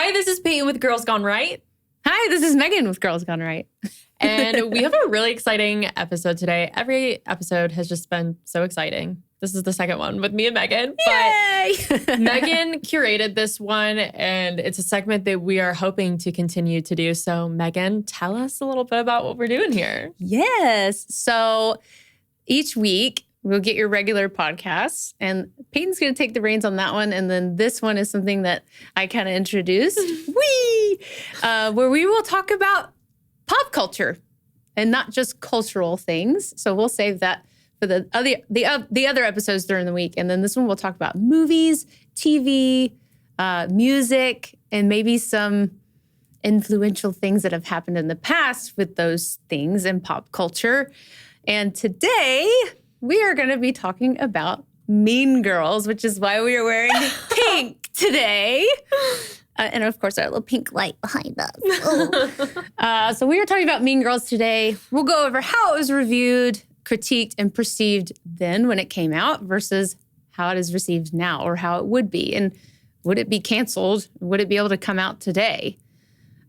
Hi, this is Peyton with Girls Gone Right. Hi, this is Meghan with Girls Gone Right. And we have a really exciting episode today. Every episode has just been so exciting. This is the second one with me and Meghan. Yay! But Meghan curated this one, and it's a segment that we are hoping to continue to do. So, Meghan, tell us a little bit about what we're doing here. Yes. So each week, we'll get your regular podcasts, and Peyton's going to take the reins on that one. And then this one is something that I kind of introduced, where we will talk about pop culture and not just cultural things. So we'll save that for the other episodes during the week. And then this one we'll talk about movies, TV, music, and maybe some influential things that have happened in the past with those things in pop culture. And today we are going to be talking about Mean Girls, which is why we are wearing pink today. And of course, our little pink light behind us. So we are talking about Mean Girls today. We'll go over how it was reviewed, critiqued, and perceived then when it came out versus how it is received now or how it would be. And would it be canceled? Would it be able to come out today?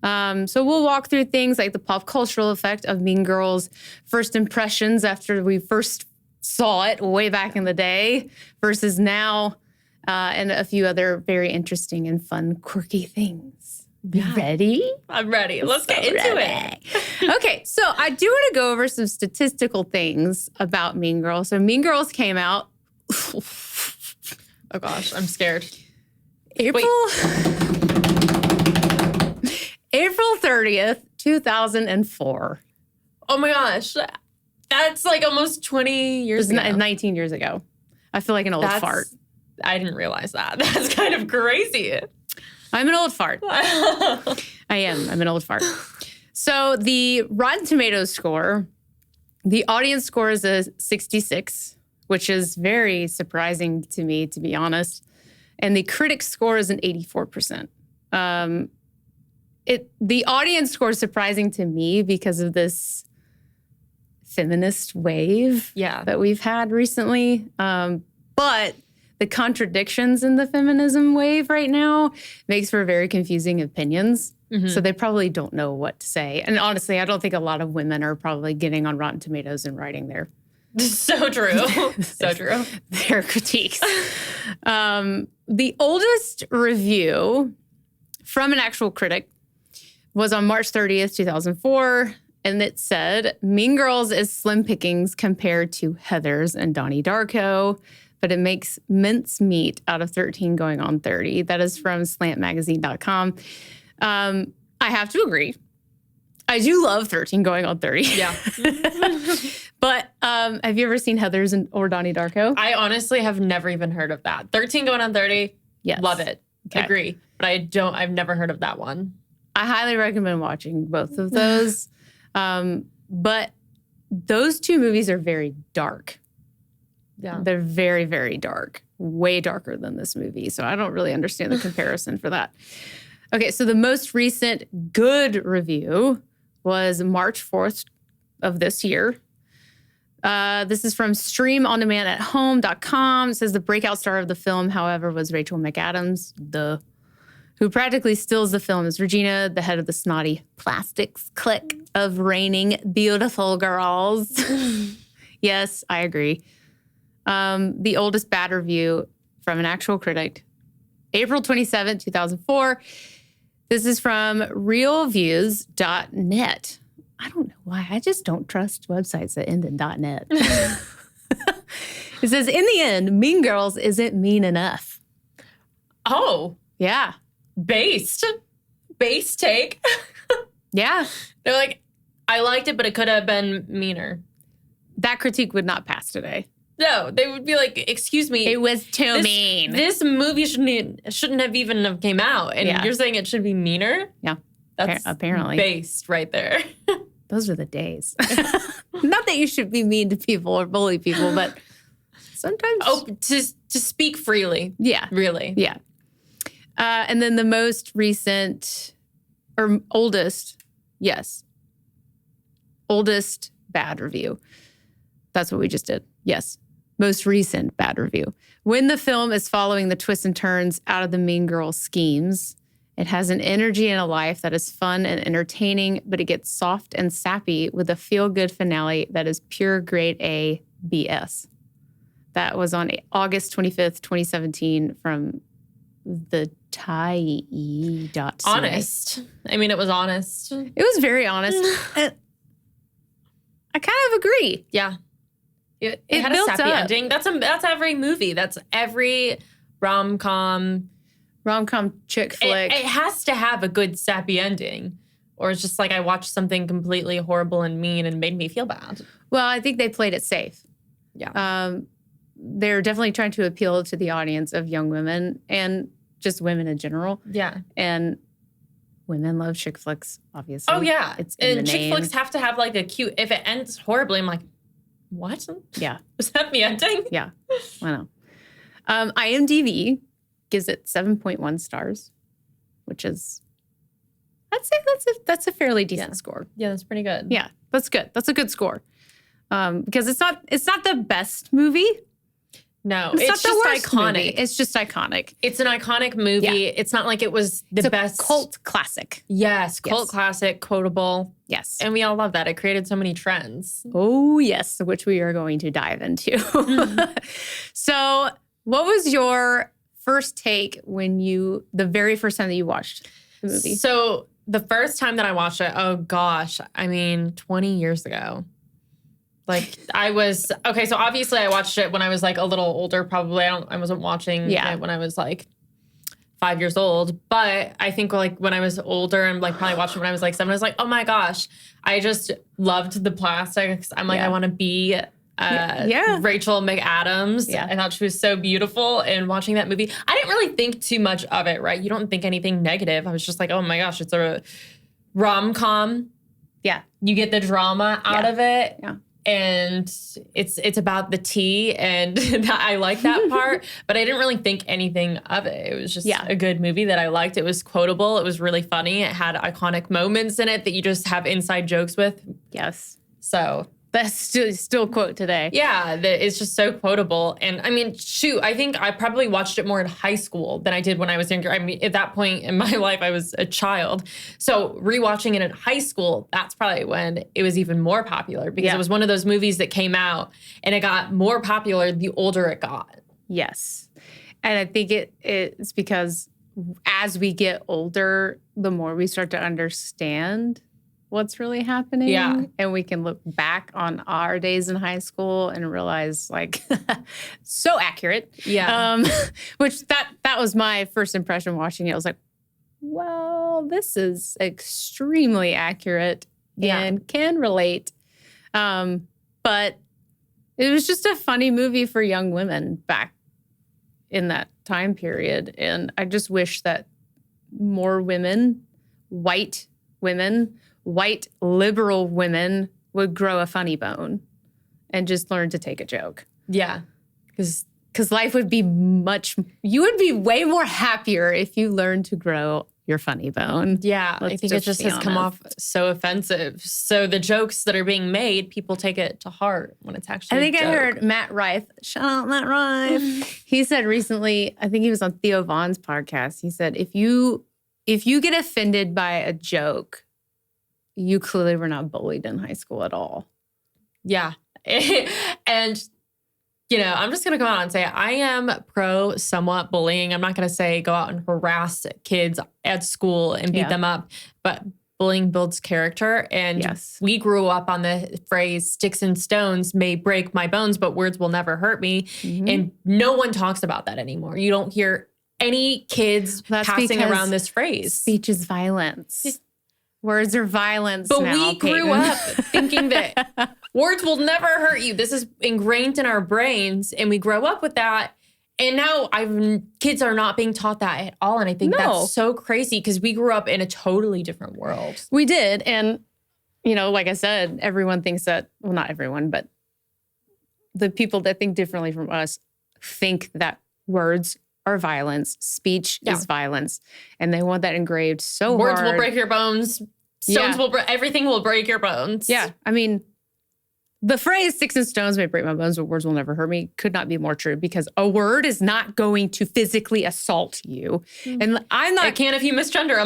So we'll walk through things like the pop cultural effect of Mean Girls, first impressions after we first saw it way back in the day versus now, and a few other very interesting and fun, quirky things. You ready? I'm ready. Let's get into it. Okay, so I do want to go over some statistical things about Mean Girls. So Mean Girls came out. Oh gosh, I'm scared. April 30th, 2004. Oh my gosh. That's like almost 20 years ago. 19 years ago. I feel like an old fart. I didn't realize that. That's kind of crazy. I'm an old fart. I am. I'm an old fart. So the Rotten Tomatoes score, the audience score is a 66, which is very surprising to me, to be honest. And the critic score is an 84%. The audience score is surprising to me because of this feminist wave that we've had recently. But the contradictions in the feminism wave right now makes for very confusing opinions. Mm-hmm. So they probably don't know what to say. And honestly, I don't think a lot of women are probably getting on Rotten Tomatoes and writing their... So true. So true. Their critiques. The oldest review from an actual critic was on March 30th, 2004. And it said, Mean Girls is slim pickings compared to Heathers and Donnie Darko, but it makes mincemeat out of 13 going on 30. That is from slantmagazine.com. I have to agree. I do love 13 going on 30. Yeah. But have you ever seen Heathers or Donnie Darko? I honestly have never even heard of that. 13 going on 30. Yes. Love it. Okay. Agree. But I've never heard of that one. I highly recommend watching both of those. But those two movies are very dark. Yeah. They're very, very dark. Way darker than this movie. So I don't really understand the comparison for that. Okay, so the most recent good review was March 4th of this year. This is from streamondemandathome.com. It says the breakout star of the film, however, was Rachel McAdams, who practically steals the film as Regina, the head of the snotty plastics clique of reigning beautiful girls. Yes, I agree. The oldest bad review from an actual critic, April 27, 2004. This is from realviews.net. I don't know why. I just don't trust websites that end in .net. It says, in the end, Mean Girls isn't mean enough. Oh. Yeah. Based take. Yeah. They're like, I liked it, but it could have been meaner. That critique would not pass today. No, they would be like, excuse me. It was too mean. This movie shouldn't have even came out. And you're saying it should be meaner? Yeah. That's apparently based right there. Those are the days. Not that you should be mean to people or bully people, but sometimes. Oh, to speak freely. Yeah. Really. Yeah. And then the most recent or oldest bad review. That's what we just did. Yes. Most recent bad review. When the film is following the twists and turns out of the Mean Girl schemes It has an energy and a life that is fun and entertaining, but it gets soft and sappy with a feel-good finale that is pure grade A BS. That was on August 25th, 2017 from the tie.ca. Honest. I mean, it was honest. It was very honest. I kind of agree. Yeah. It had a built sappy up. ending. That's every movie. That's every rom-com. Rom-com chick flick. It has to have a good sappy ending. Or it's just like I watched something completely horrible and mean and made me feel bad. Well, I think they played it safe. Yeah. They're definitely trying to appeal to the audience of young women and just women in general. Yeah. And women love chick flicks, obviously. Oh, yeah. It's in and the chick name. flicks have to have like a cute, if it ends horribly, I'm like, what? Yeah. Was that the ending? Yeah. I know. IMDb gives it 7.1 stars, which is, I'd say that's a fairly decent score. Yeah, that's pretty good. Yeah, that's good. That's a good score. Because it's not the best movie. No, It's not it's the just worst iconic. movie. It's just iconic. It's an iconic movie. Yeah. It's not like it was the It's best. a cult classic. Yes, cult Yes. classic, quotable. Yes. And we all love that. It created so many trends. Oh, yes, which we are going to dive into. So, what was your first take when the very first time that you watched the movie? So the first time that I watched it, oh gosh, I mean, 20 years ago. Like okay, so obviously I watched it when I was like a little older, probably. I wasn't watching it when I was like 5 years old. But I think like when I was older and like probably watched it when I was like 7, I was like, oh my gosh, I just loved the plastics. I'm like, I want to be Rachel McAdams. Yeah. I thought she was so beautiful. And watching that movie, I didn't really think too much of it, right? You don't think anything negative. I was just like, oh my gosh, it's a rom-com. Yeah. You get the drama out of it. Yeah. And it's about the tea, and I like that part, but I didn't really think anything of it. It was just a good movie that I liked. It was quotable. It was really funny. It had iconic moments in it that you just have inside jokes with. Yes. So that's still quote today. yeah, it's just so quotable. And I mean, shoot, I think I probably watched it more in high school than I did when I was younger. I mean, at that point in my life, I was a child. So rewatching it in high school, that's probably when it was even more popular because it was one of those movies that came out and it got more popular the older it got. Yes. And I think it's because as we get older, the more we start to understand what's really happening. Yeah. And we can look back on our days in high school and realize like so accurate. Yeah. Which that was my first impression watching it. I was like, well, this is extremely accurate and can relate. But it was just a funny movie for young women back in that time period. And I just wish that more women, white liberal women would grow a funny bone and just learn to take a joke. Yeah. Because life would be you would be way more happier if you learned to grow your funny bone. Yeah. I think it just has come off so offensive. So the jokes that are being made, people take it to heart when it's actually I think a joke. I heard Matt Rife, shout out Matt Rife. He said recently, I think he was on Theo Vaughn's podcast. He said, if you get offended by a joke, you clearly were not bullied in high school at all. Yeah. And, you know, I'm just going to come out and say I am pro somewhat bullying. I'm not going to say go out and harass kids at school and beat them up, but bullying builds character. And we grew up on the phrase sticks and stones may break my bones, but words will never hurt me. Mm-hmm. And no one talks about that anymore. You don't hear any kids passing around this phrase. Speech is violence. Words are violence. But now, we grew up thinking that words will never hurt you. This is ingrained in our brains, and we grow up with that. And now kids are not being taught that at all. And I think that's so crazy because we grew up in a totally different world. We did. And, you know, like I said, everyone thinks that, well, not everyone, but the people that think differently from us think that words are violence. Speech is violence. And they want that engraved so Words hard. will break your bones. Stones will everything will break your bones. Yeah. I mean, The phrase "sticks and stones may break my bones, but words will never hurt me" could not be more true, because a word is not going to physically assault you. And I'm not. It can if you misgender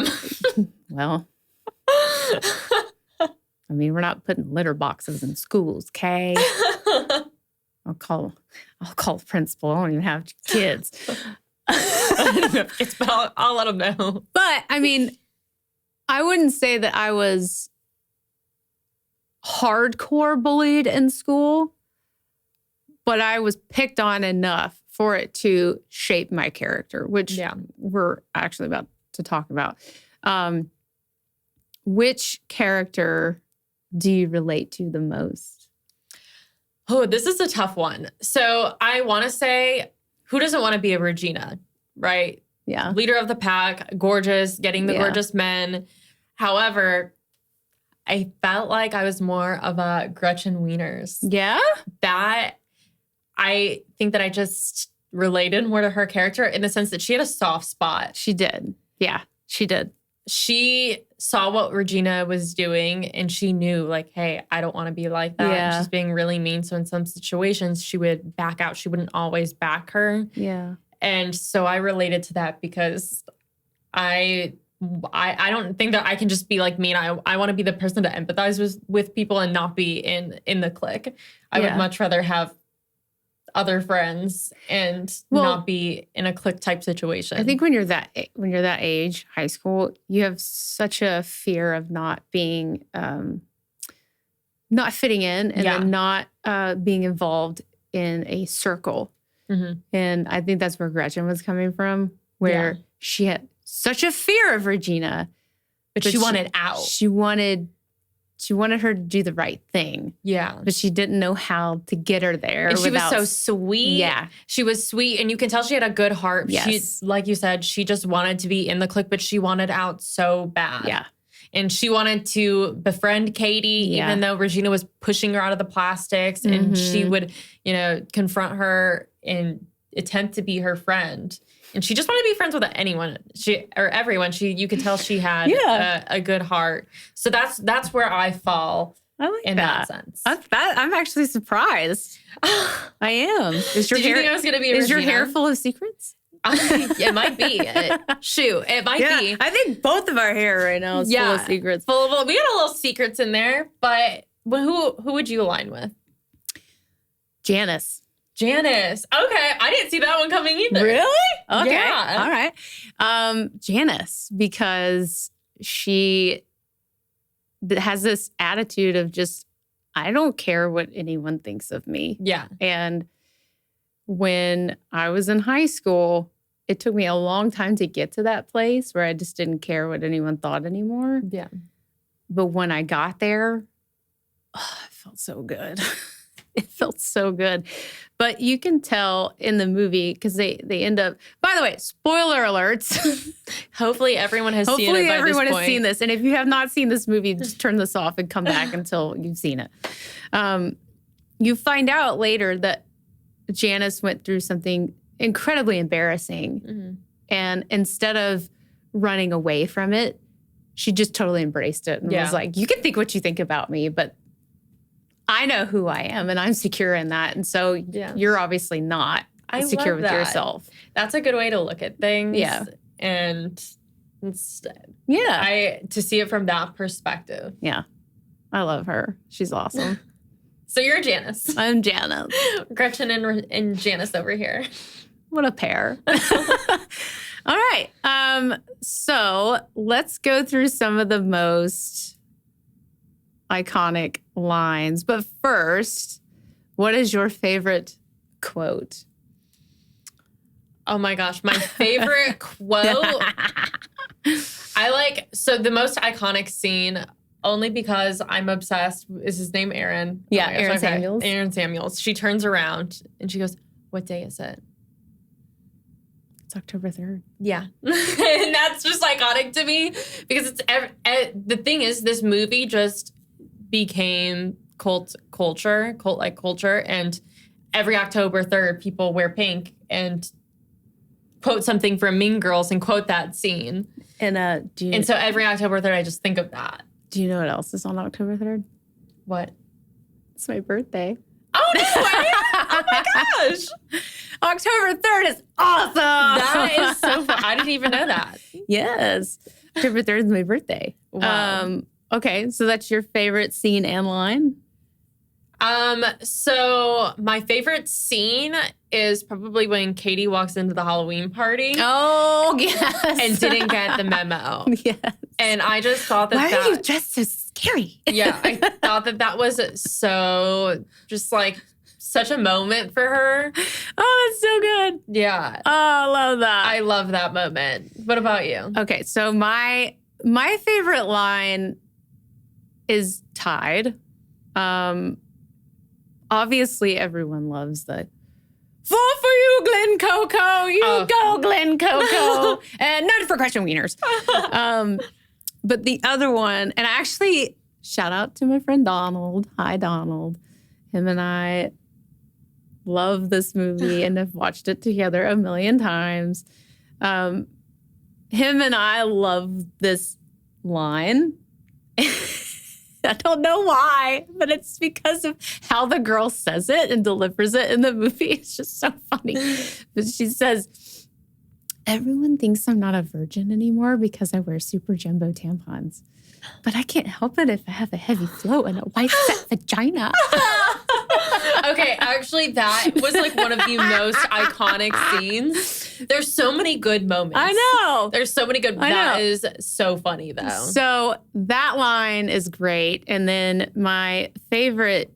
them. Well, I mean, we're not putting litter boxes in schools, okay? I'll call the principal. I don't even have kids. I'll let them know. But I mean, I wouldn't say that I was hardcore bullied in school, but I was picked on enough for it to shape my character, which we're actually about to talk about. Which character do you relate to the most? Oh, this is a tough one. So I want to say, who doesn't want to be a Regina, right? Yeah. Leader of the pack, gorgeous, getting the gorgeous men. However, I felt like I was more of a Gretchen Wieners. Yeah? I think that I just related more to her character in the sense that she had a soft spot. She did. Yeah, she did. She saw what Regina was doing and she knew, like, hey, I don't want to be like that. Yeah. She's being really mean. So in some situations, she would back out. She wouldn't always back her. Yeah. And so I related to that because I don't think that I can just be like mean. I want to be the person to empathize with people and not be in the clique. I would much rather have other friends and not be in a clique type situation. I think when you're that age, high school, you have such a fear of not being, not fitting in, and then not being involved in a circle. Mm-hmm. And I think that's where Gretchen was coming from, where she had such a fear of Regina, but she wanted out. She wanted her to do the right thing. Yeah. But she didn't know how to get her there. And she was so sweet. Yeah. She was sweet. And you can tell she had a good heart. Yes. She, like you said, she just wanted to be in the clique, but she wanted out so bad. Yeah. And she wanted to befriend Katie, even though Regina was pushing her out of the plastics. Mm-hmm. And she would, confront her and attempt to be her friend. And she just wanted to be friends with anyone, everyone. You could tell she had a good heart. So that's where I fall. I like in that sense. I'm actually surprised. I am. Did you think I was going to be a Regina? Your hair full of secrets? It might be. It might be. I think both of our hair right now is full of secrets. We got a little secrets in there, but who would you align with? Janice. Okay, I didn't see that one coming either. Really? Okay. Yeah. All right. Janice, because she has this attitude of just, I don't care what anyone thinks of me. Yeah. And when I was in high school, it took me a long time to get to that place where I just didn't care what anyone thought anymore. Yeah. But when I got there, it felt so good. It felt so good. But you can tell in the movie, because they end up, by the way, spoiler alerts. Hopefully everyone has seen it by this point. Hopefully everyone has seen this. And if you have not seen this movie, just turn this off and come back until you've seen it. You find out later that Janice went through something incredibly embarrassing. Mm-hmm. And instead of running away from it, she just totally embraced it and was like, you can think what you think about me, but I know who I am and I'm secure in that. And so you're obviously not secure with yourself. That's a good way to look at things. Yeah. And to see it from that perspective. Yeah. I love her. She's awesome. So you're Janice. I'm Janice. Gretchen and Janice over here. What a pair. All right. So let's go through some of the most iconic lines. But first, what is your favorite quote? Oh my gosh, my favorite quote. So the most iconic scene, only because I'm obsessed, is his name Aaron? Yeah, Aaron Samuels. Aaron Samuels. She turns around and she goes, "What day is it?" It's October 3rd. Yeah. And that's just iconic to me because it's the thing is, this movie just became cult-like culture. And every October 3rd, people wear pink and quote something from Mean Girls and quote that scene. And so every October 3rd, I just think of that. Do you know what else is on October 3rd? What? It's my birthday. Oh, no way! Oh my gosh! October 3rd is awesome. That is so fun. I didn't even know that. Yes. October 3rd is my birthday. Wow. Okay, so that's your favorite scene and line? So my favorite scene is probably when Katie walks into the Halloween party. Oh, yes. And didn't get the memo. Yes. And I just thought that Why are you dressed so scary? Yeah, I thought that was so just like such a moment for her. Oh, it's so good. Yeah. Oh, I love that. I love that moment. What about you? Okay, so my favorite line is tied. Obviously, everyone loves the "Fall for you, Glen Coco. You go, Glen Coco." And not for question wieners. But the other one, and I actually shout out to my friend Donald. Hi, Donald. Him and I love this movie and have watched it together a million times. Him and I love this line. I don't know why, but it's because of how the girl says it and delivers it in the movie. It's just so funny. But she says, "Everyone thinks I'm not a virgin anymore because I wear super jumbo tampons. But I can't help it if I have a heavy flow and a wide set vagina." Okay, actually, that was like one of the most iconic scenes. There's so many good moments. I know. There's so many good. That is so funny, though. So that line is great. And then my favorite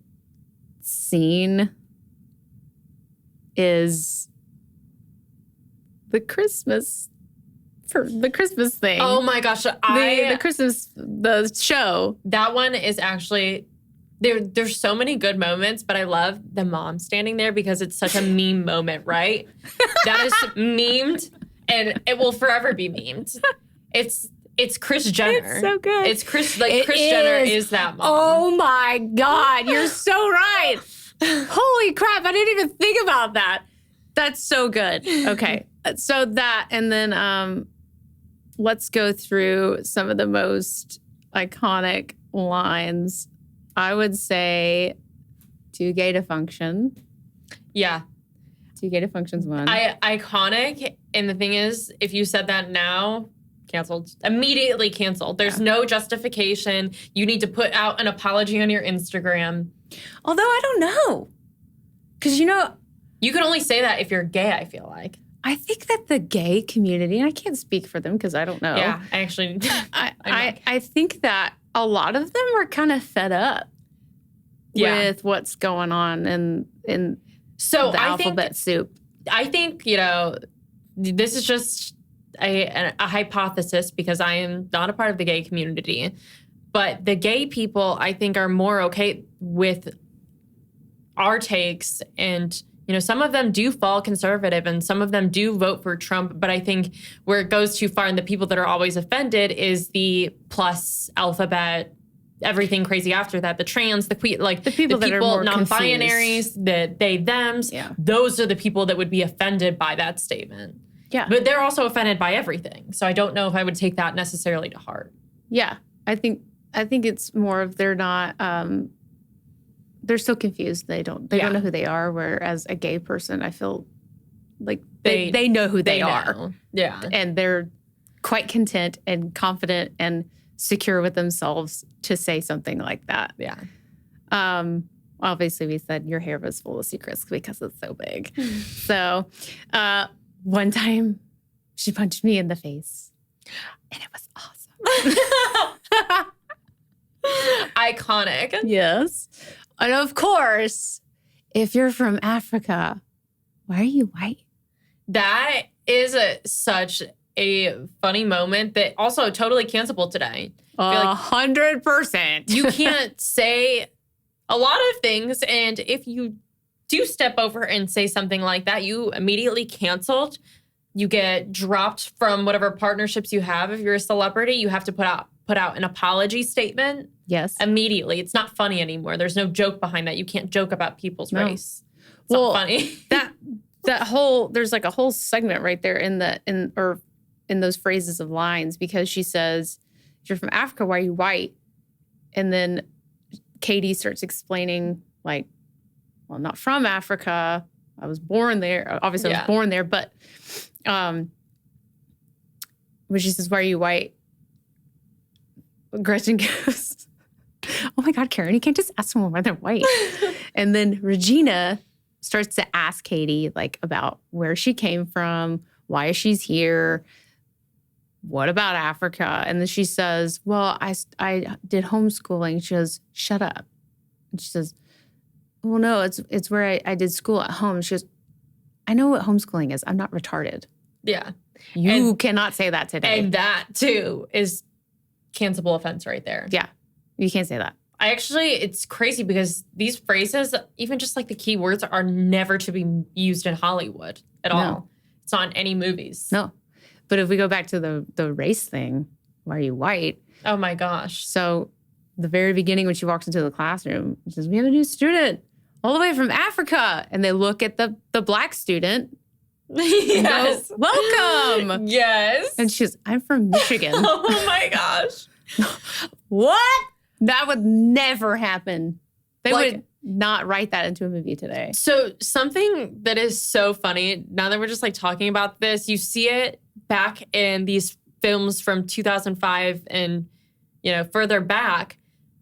scene is the Christmas thing. Oh my gosh, the show. That one is actually there's so many good moments, but I love the mom standing there because it's such a meme moment, right? That is memed and it will forever be memed. It's Kris Jenner. It's so good. It's Kris Jenner is that mom. Oh my God, you're so right. Holy crap, I didn't even think about that. That's so good. Okay. So that, and then let's go through some of the most iconic lines. I would say "Too gay to function." Yeah. "Too gay to function's one. Iconic. And the thing is, if you said that now, canceled. Immediately canceled. There's no justification. You need to put out an apology on your Instagram. Although I don't know. Because, you can only say that if you're gay, I feel like. I think that the gay community, and I can't speak for them because I don't know. Yeah, I actually... I think that a lot of them are kind of fed up with what's going on in the alphabet soup. I think, this is just a hypothesis because I am not a part of the gay community. But the gay people, I think, are more okay with our takes. And, some of them do fall conservative and some of them do vote for Trump. But I think where it goes too far and the people that are always offended is the plus alphabet, everything crazy after that, the trans, the queer, like the people that are more non-binaries, the they, thems. Yeah. Those are the people that would be offended by that statement. Yeah. But they're also offended by everything. So I don't know if I would take that necessarily to heart. Yeah. I think it's more of they're not, they're so confused. They don't know who they are. Whereas a gay person, I feel like they know who they are. Yeah. And they're quite content and confident and secure with themselves to say something like that. Yeah. Obviously we said your hair was full of secrets because it's so big. So, one time she punched me in the face and it was awesome. Iconic. Yes. And of course, if you're from Africa, why are you white? That is such a funny moment that also totally cancelable today. 100%. You can't say a lot of things. And if you do step over and say something like that, you immediately canceled. You get dropped from whatever partnerships you have. If you're a celebrity, you have to put out an apology statement. Yes. Immediately. It's not funny anymore. There's no joke behind that. You can't joke about people's race. It's not funny. There's like a whole segment right there in those phrases of lines because she says, "If you're from Africa, why are you white?" And then Katie starts explaining like, well, not from Africa. I was born there. Obviously, I was born there. But when she says, why are you white? Gretchen goes, oh my God, Karen, you can't just ask someone why they're white. And then Regina starts to ask Katie, like, about where she came from, why she's here, what about Africa? And then she says, well, I did homeschooling. She goes, shut up. And she says, well, no, it's where I did school at home. She goes, I know what homeschooling is. I'm not retarded. Yeah. You cannot say that today. And that, too, is cancelable offense right there. Yeah. You can't say that. It's crazy because these phrases, even just like the key words, are never to be used in Hollywood at all. It's not in any movies. No. But if we go back to the race thing, why are you white? Oh my gosh. So the very beginning when she walks into the classroom, she says, we have a new student all the way from Africa. And they look at the black student. Yes. Go, welcome. Yes. And she goes, I'm from Michigan. Oh my gosh. What? That would never happen. They would not write that into a movie today. So something that is so funny, now that we're just like talking about this, you see it back in these films from 2005 and, further back.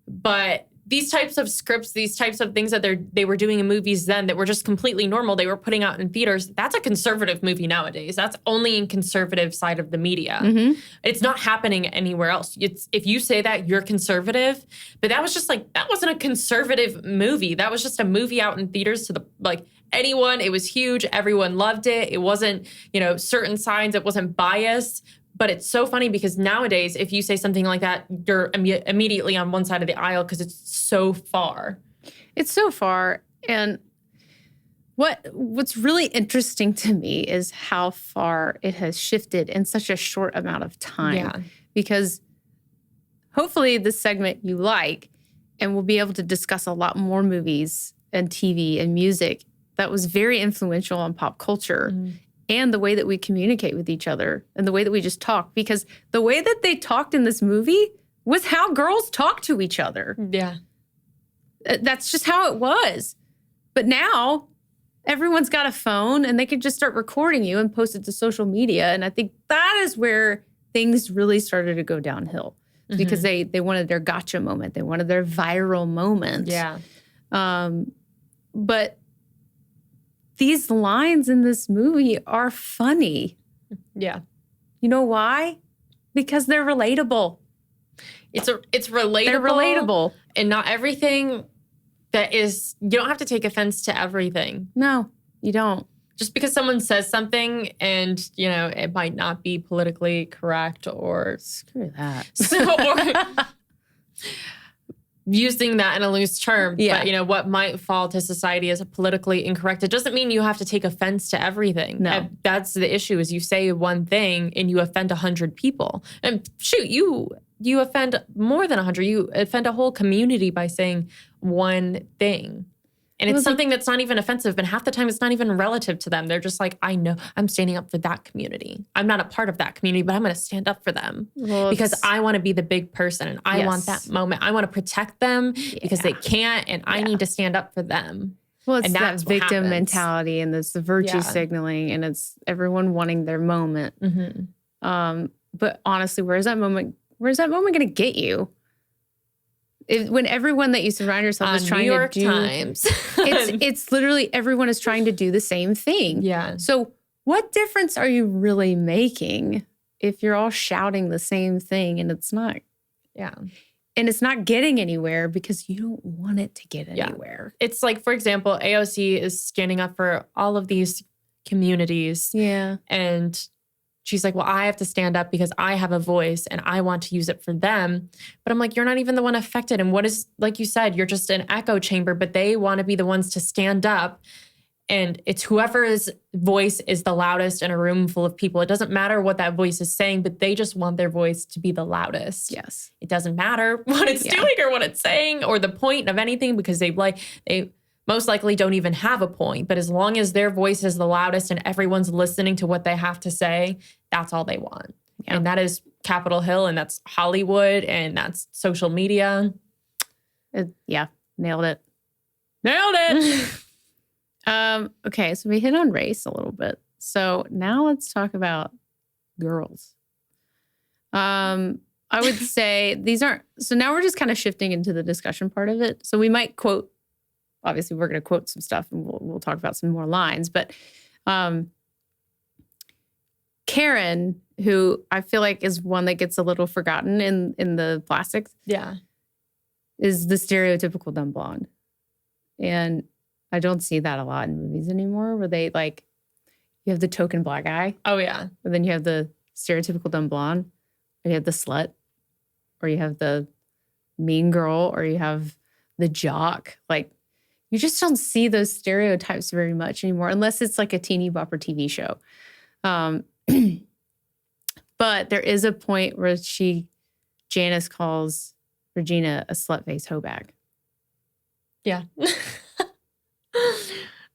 But these types of scripts, these types of things that they were doing in movies then that were just completely normal, they were putting out in theaters. That's a conservative movie nowadays. That's only in conservative side of the media. Mm-hmm. It's not happening anywhere else. If you say that, you're conservative. But that was just that wasn't a conservative movie. That was just a movie out in theaters to anyone. It was huge. Everyone loved it. It wasn't, certain sides. It wasn't biased. But it's so funny because nowadays, if you say something like that, you're immediately on one side of the aisle because it's so far. It's so far. And what's really interesting to me is how far it has shifted in such a short amount of time. Yeah. Because hopefully this segment you like, and we'll be able to discuss a lot more movies and TV and music that was very influential on pop culture. Mm. And the way that we communicate with each other and the way that we just talk. Because the way that they talked in this movie was how girls talk to each other. Yeah. That's just how it was. But now everyone's got a phone and they can just start recording you and post it to social media. And I think that is where things really started to go downhill. Mm-hmm. Because they wanted their gotcha moment. They wanted their viral moment. Yeah. But these lines in this movie are funny. Yeah. You know why? Because they're relatable. It's relatable. They're relatable. And not everything you don't have to take offense to everything. No, you don't. Just because someone says something and, it might not be politically correct or... Screw that. Or using that in a loose term. Yeah. But, what might fall to society as politically incorrect, it doesn't mean you have to take offense to everything. No. And that's the issue is you say one thing and you offend 100 people. And shoot, you offend more than 100. You offend a whole community by saying one thing. And it's something that's not even offensive, but half the time it's not even relative to them. They're just like, I know I'm standing up for that community. I'm not a part of that community, but I'm going to stand up for them because I want to be the big person and I want that moment. I want to protect them because they can't, and I need to stand up for them. Well, it's that victim mentality, and it's the virtue signaling, and it's everyone wanting their moment. Mm-hmm. But honestly, where's that moment going to get you? When everyone that you surround yourself is trying to do... New York Times. it's literally everyone is trying to do the same thing. Yeah. So what difference are you really making if you're all shouting the same thing and it's not? Yeah. And it's not getting anywhere because you don't want it to get anywhere. It's like, for example, AOC is standing up for all of these communities. Yeah. And she's like, well, I have to stand up because I have a voice and I want to use it for them. But I'm like, you're not even the one affected. And what is, like you said, you're just an echo chamber, but they want to be the ones to stand up. And it's whoever's voice is the loudest in a room full of people. It doesn't matter what that voice is saying, but they just want their voice to be the loudest. Yes. It doesn't matter what it's doing or what it's saying or the point of anything because they most likely don't even have a point. But as long as their voice is the loudest and everyone's listening to what they have to say, that's all they want. Yeah. And that is Capitol Hill, and that's Hollywood, and that's social media. Nailed it. Nailed it. Okay, so we hit on race a little bit. So now let's talk about girls. I would say these aren't, so now we're just kind of shifting into the discussion part of it. So we might quote, obviously we're going to quote some stuff and we'll talk about some more lines, but Karen, who I feel like is one that gets a little forgotten in the plastics. Yeah. Is the stereotypical dumb blonde. And I don't see that a lot in movies anymore where they like, you have the token black guy. Oh, yeah. But then you have the stereotypical dumb blonde. Or you have the slut. Or you have the mean girl. Or you have the jock. Like, you just don't see those stereotypes very much anymore unless it's like a teeny bopper TV show. But there is a point where Janice calls Regina a slut-faced hoe bag. Yeah.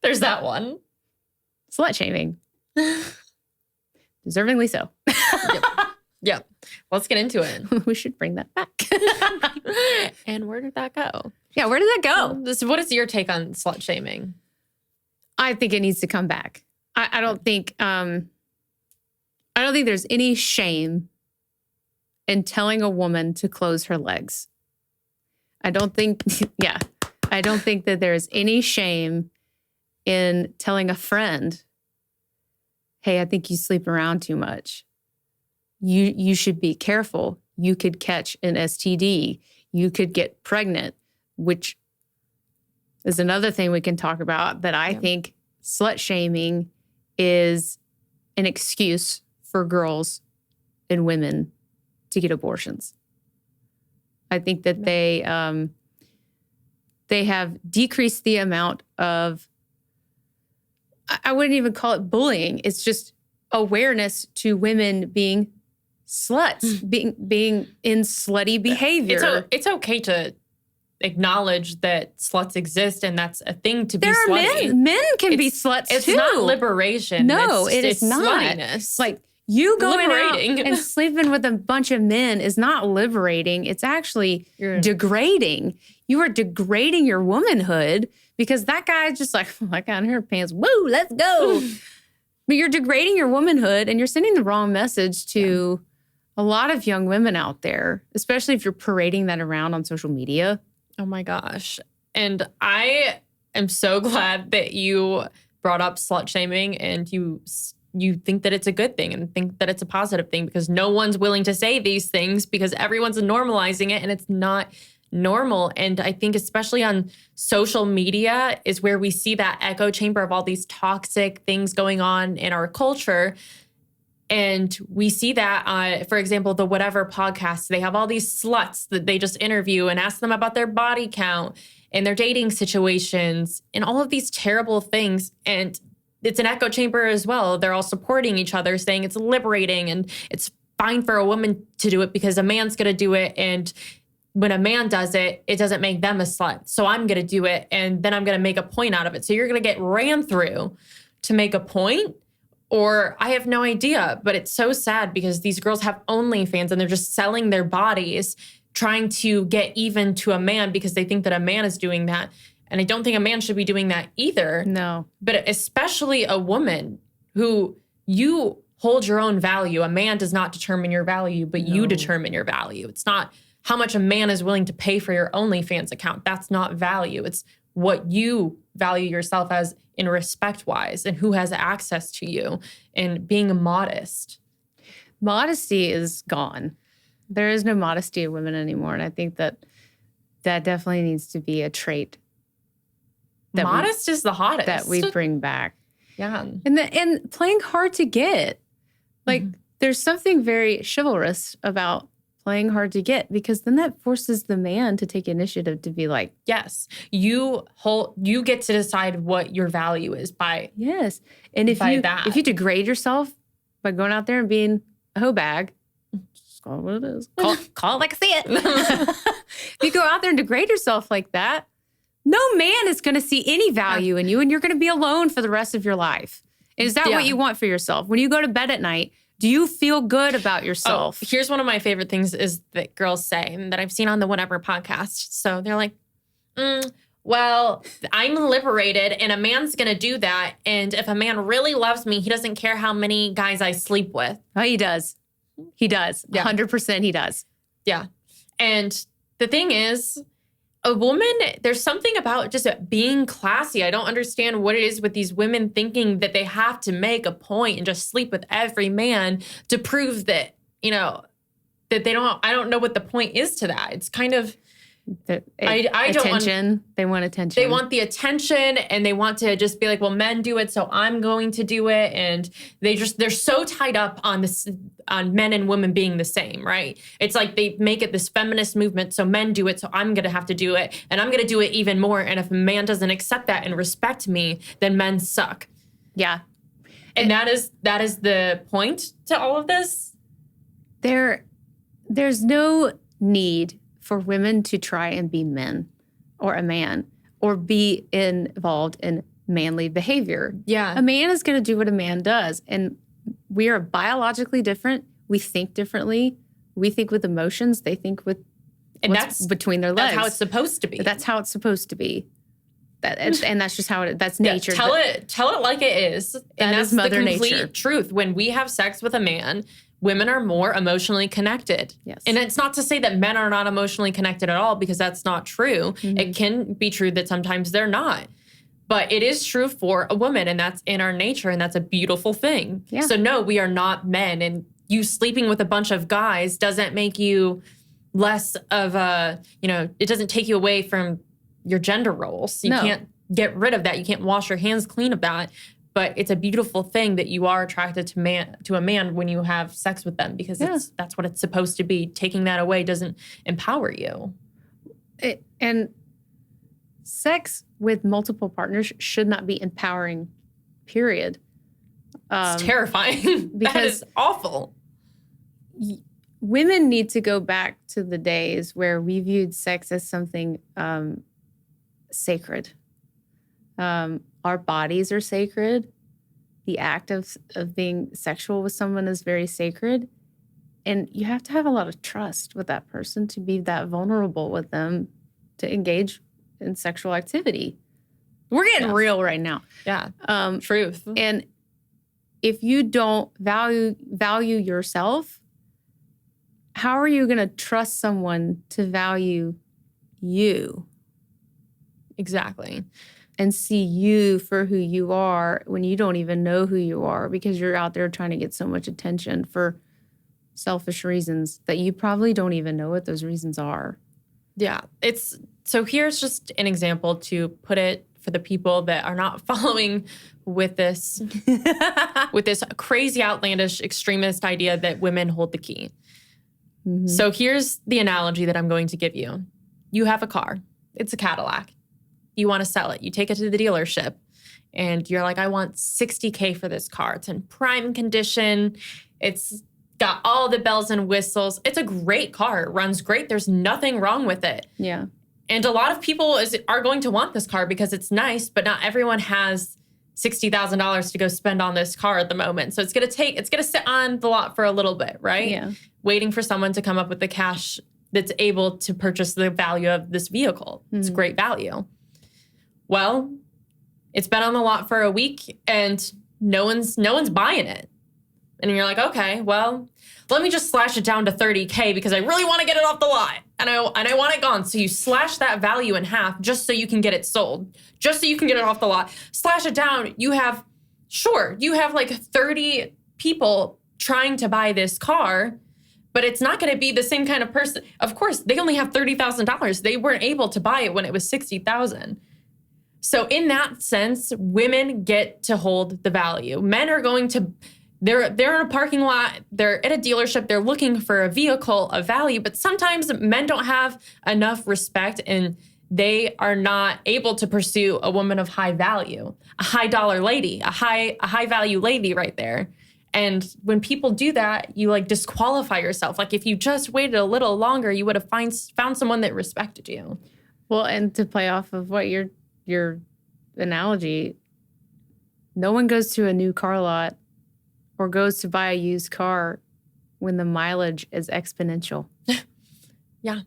There's that one. Slut shaming. Deservingly so. Yep. Let's get into it. We should bring that back. And where did that go? Yeah, where did that go? So what is your take on slut shaming? I think it needs to come back. I don't think there's any shame in telling a woman to close her legs. I don't think that there's any shame in telling a friend, hey, I think you sleep around too much. You should be careful. You could catch an STD. You could get pregnant, which is another thing we can talk about that I think slut shaming is an excuse for girls and women to get abortions. I think that they have decreased the amount of, I wouldn't even call it bullying. It's just awareness to women being sluts, being in slutty behavior. It's okay to acknowledge that sluts exist and that's a thing to be there are slutty. Men can be sluts it's too. It's not liberation. No, it is not. Sluttiness. Like you going liberating. out and sleeping with a bunch of men is not liberating. It's actually degrading. You are degrading your womanhood because that guy's just like, I got in her pants. Woo, let's go. But you're degrading your womanhood and you're sending the wrong message to a lot of young women out there, especially if you're parading that around on social media. Oh my gosh. And I am so glad that you brought up slut shaming and you think that it's a good thing and think that it's a positive thing because no one's willing to say these things because everyone's normalizing it and it's not normal. And I think especially on social media is where we see that echo chamber of all these toxic things going on in our culture. And we see that, for example, the Whatever podcast, they have all these sluts that they just interview and ask them about their body count and their dating situations and all of these terrible things. And it's an echo chamber as well. They're all supporting each other, saying it's liberating and it's fine for a woman to do it because a man's going to do it. And when a man does it, it doesn't make them a slut. So I'm going to do it and then I'm going to make a point out of it. So you're going to get ran through to make a point. Or I have no idea, but it's so sad because these girls have OnlyFans and they're just selling their bodies, trying to get even to a man because they think that a man is doing that. And I don't think a man should be doing that either. No. But especially a woman who you hold your own value. A man does not determine your value, but you determine your value. It's not how much a man is willing to pay for your OnlyFans account. That's not value. It's what you value yourself as in respect-wise and who has access to you and being modest. Modesty is gone. There is no modesty of women anymore. And I think that definitely needs to be a trait. Modest is the hottest. That we bring back. Yeah. And playing hard to get. Like, there's something very chivalrous about playing hard to get because then that forces the man to take initiative to be like, yes, you get to decide what your value is by yes. And if you degrade yourself by going out there and being a hoe bag, just call it what it is. Call it like I see it. If you go out there and degrade yourself like that, no man is going to see any value in you and you're going to be alone for the rest of your life. Is that what you want for yourself? When you go to bed at night, do you feel good about yourself? Here's one of my favorite things is that girls say and that I've seen on the Whatever podcast. So they're like, well, I'm liberated and a man's going to do that. And if a man really loves me, he doesn't care how many guys I sleep with. Oh, he does. He does. Yeah. 100% he does. Yeah. And the thing is, a woman, there's something about just being classy. I don't understand what it is with these women thinking that they have to make a point and just sleep with every man to prove that, that I don't know what the point is to that. It's kind of, I don't attention. They want attention. They want the attention and they want to just be like, well, men do it, so I'm going to do it. And they're so tied up on this, on men and women being the same, right? It's like they make it this feminist movement. So men do it, so I'm going to have to do it. And I'm going to do it even more. And if a man doesn't accept that and respect me, then men suck. Yeah. And that is the point to all of this. There's no need for women to try and be men or a man or be involved in manly behavior. Yeah. A man is going to do what a man does. And we are biologically different. We think differently. We think with emotions. They think with what's between their legs. That's how it's supposed to be. That's how it's supposed to be. And that's just how that's nature. Tell it like it is. And that's Mother the complete Nature. truth. When we have sex with a man, women are more emotionally connected. Yes. And it's not to say that men are not emotionally connected at all, because that's not true. Mm-hmm. It can be true that sometimes they're not. But it is true for a woman, and that's in our nature, and that's a beautiful thing. Yeah. So no, we are not men. And you sleeping with a bunch of guys doesn't make you less of a, it doesn't take you away from your gender roles. You can't get rid of that. You can't wash your hands clean of that. But it's a beautiful thing that you are attracted to a man when you have sex with them, because that's what it's supposed to be. Taking that away doesn't empower you. And sex with multiple partners should not be empowering, period. It's terrifying. Because that is awful. Women need to go back to the days where we viewed sex as something sacred. Our bodies are sacred. The act of being sexual with someone is very sacred. And you have to have a lot of trust with that person to be that vulnerable with them, to engage in sexual activity. We're getting real right now. Yeah. Truth. And if you don't value yourself, how are you going to trust someone to value you? Exactly. And see you for who you are when you don't even know who you are, because you're out there trying to get so much attention for selfish reasons that you probably don't even know what those reasons are. Yeah. So here's just an example to put it for the people that are not following with this, with this crazy, outlandish, extremist idea that women hold the key. Mm-hmm. So here's the analogy that I'm going to give you. You have a car. It's a Cadillac. You want to sell it. You take it to the dealership and you're like, I want $60K for this car. It's in prime condition. It's got all the bells and whistles. It's a great car. It runs great. There's nothing wrong with it. Yeah. And a lot of people are going to want this car because it's nice, but not everyone has $60,000 to go spend on this car at the moment. So it's going to sit on the lot for a little bit, right? Yeah. Waiting for someone to come up with the cash that's able to purchase the value of this vehicle. Mm-hmm. It's great value. Well, it's been on the lot for a week and no one's buying it. And you're like, okay, well, let me just slash it down to $30K because I really want to get it off the lot and I want it gone. So you slash that value in half just so you can get it sold, just so you can get it off the lot. Slash it down. You have like 30 people trying to buy this car, but it's not going to be the same kind of person. Of course, they only have $30,000. They weren't able to buy it when it was $60,000. So in that sense, women get to hold the value. Men are going to, they're in a parking lot, they're at a dealership, they're looking for a vehicle of value, but sometimes men don't have enough respect and they are not able to pursue a woman of high value, a high dollar lady, a high value lady right there. And when people do that, you like disqualify yourself. Like if you just waited a little longer, you would have found someone that respected you. Well, and to play off of what your analogy, no one goes to a new car lot or goes to buy a used car when the mileage is exponential. Yeah.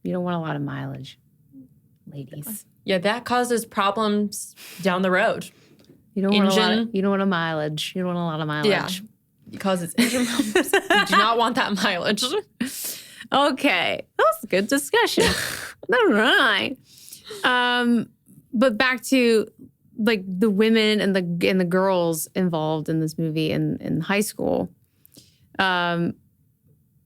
You don't want a lot of mileage. ladies. Yeah, that causes problems down the road. You don't want a lot of, you don't want a mileage. You don't want a lot of mileage. Yeah, it causes engine problems. You do not want that mileage. Okay, that was a good discussion. All right. But back to like the women and the girls involved in this movie in high school.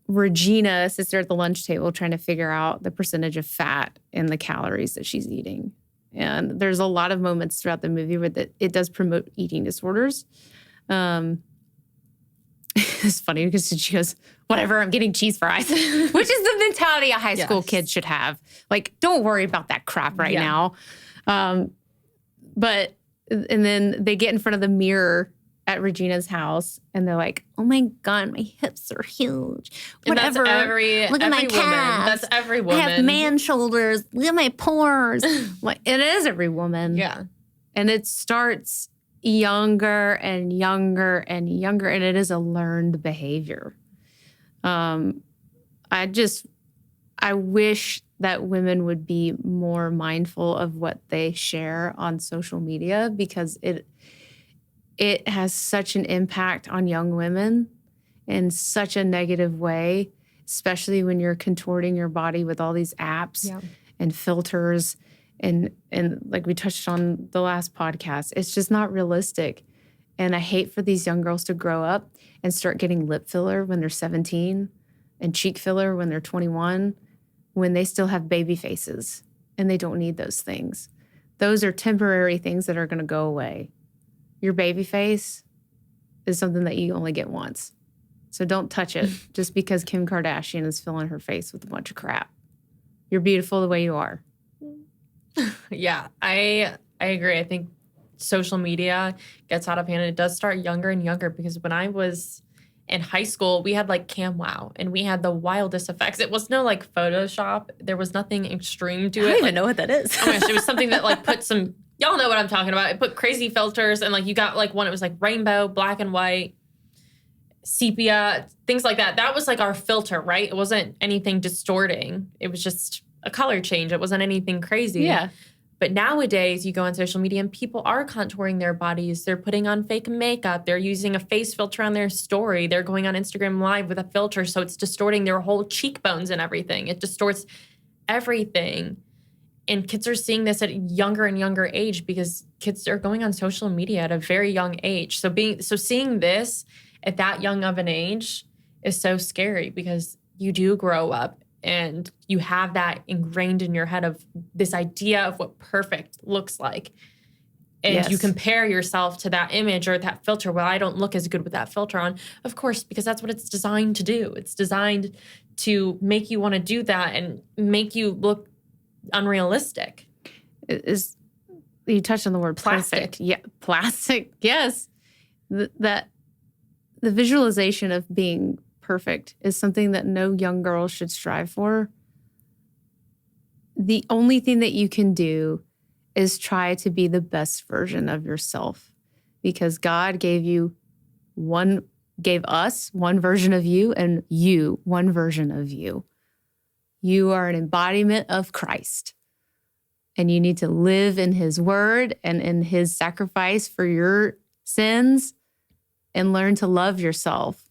Regina sits there at the lunch table trying to figure out the percentage of fat and the calories that she's eating. And there's a lot of moments throughout the movie where it does promote eating disorders. It's funny because she goes, whatever, I'm getting cheese fries, which is the mentality a high school kid should have. Like, don't worry about that crap right now. And then they get in front of the mirror at Regina's house and they're like, oh my God, my hips are huge. Whatever. And that's look at my calves. That's every woman. I have man shoulders. Look at my pores. Like, it is every woman. Yeah. And it starts younger and younger and younger, and it is a learned behavior. I wish that women would be more mindful of what they share on social media because it has such an impact on young women in such a negative way, especially when you're contorting your body with all these apps and filters. And like we touched on the last podcast, it's just not realistic. And I hate for these young girls to grow up and start getting lip filler when they're 17 and cheek filler when they're 21, when they still have baby faces and they don't need those things. Those are temporary things that are going to go away. Your baby face is something that you only get once. So don't touch it just because Kim Kardashian is filling her face with a bunch of crap. You're beautiful the way you are. Yeah, I agree. I think social media gets out of hand and it does start younger and younger because when I was in high school, we had like CamWow and we had the wildest effects. It was no like Photoshop. There was nothing extreme to it. I don't even know what that is. Oh my gosh, it was something that like put some, y'all know what I'm talking about. It put crazy filters and like you got like one, it was like rainbow, black and white, sepia, things like that. That was like our filter, right? It wasn't anything distorting. It was just a color change. It wasn't anything crazy. Yeah. But nowadays, you go on social media and people are contouring their bodies. They're putting on fake makeup. They're using a face filter on their story. They're going on Instagram Live with a filter, so it's distorting their whole cheekbones and everything. It distorts everything. And kids are seeing this at a younger and younger age because kids are going on social media at a very young age. So seeing this at that young of an age is so scary because you do grow up and you have that ingrained in your head of this idea of what perfect looks like. And you compare yourself to that image or that filter. Well, I don't look as good with that filter on. Of course, because that's what it's designed to do. It's designed to make you want to do that and make you look unrealistic. You touched on the word plastic. Yeah, plastic. Yes. That the visualization of being perfect is something that no young girl should strive for. The only thing that you can do is try to be the best version of yourself because God gave us one version of you and you one version of you. You are an embodiment of Christ and you need to live in his word and in his sacrifice for your sins and learn to love yourself.